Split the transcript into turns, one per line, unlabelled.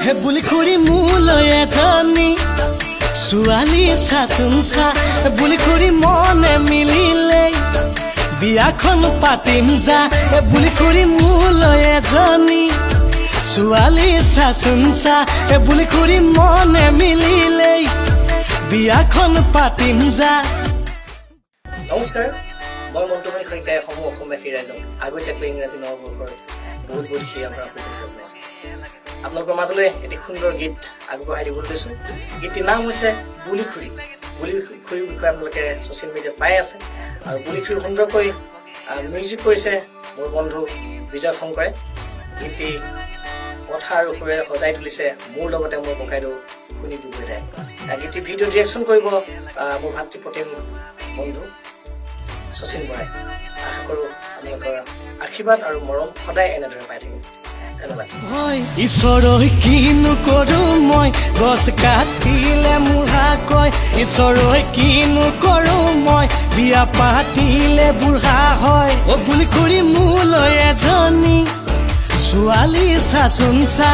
হে বুলি খুৰী মোলৈ এজনী ছোৱালী চাচোন চা বুলি খুৰী মনে মিলিলে বিয়াখন পাতিম যা বুলি খুৰী মোলৈ এজনী ছোৱালী চাচোন চা বুলি খুৰী মনে মিলিলে বিয়াখন পাতিম যা।
নমস্কাৰ, মই মন্টু সৈতে অসমীয়া ৰাইজক আগতীয়াকৈ ইংৰাজী নৱবৰ্ষৰ বহুত বহুত আমাৰ শুভেচ্ছা জনাইছোঁ। আপোনালোকৰ মাজলৈ এটি সুন্দৰ গীত আগবঢ়াই দিব লৈছোঁ। গীতটিৰ নাম হৈছে বুলি খুৰী। বুলি খুৰীৰ বিষয়ে আপোনালোকে ছ'চিয়েল মিডিয়াত পাই আছে আৰু বুলি খুৰী সুন্দৰকৈ মিউজিক কৰিছে মোৰ বন্ধু বিজয় শংকৰে। গীতটি কথা আৰু সুৰে সজাই তুলিছে মোৰ লগতে মোৰ ককাইদেউ শুনি বুবুদাই। গীতটি ভিডিঅ' ডিৰেকশ্যন কৰিব মোৰ ভাতৃপ্ৰতিম বন্ধু শচীন বৰাই। আশা কৰোঁ আপোনালোকৰ আশীৰ্বাদ আৰু মৰম সদায় এনেদৰে পাই থাকিম। ধন্যবাদ।
ঈশ্বৰই কিনো কৰোঁ মই গছ কাটিলে মূঢ়া কয় ঈশ্বৰই কিনো কৰোঁ মই বিয়া পাতিলে বুঢ়া হয় বুলি খুৰী মোলৈ এজনী ছোৱালী চাচোন চা।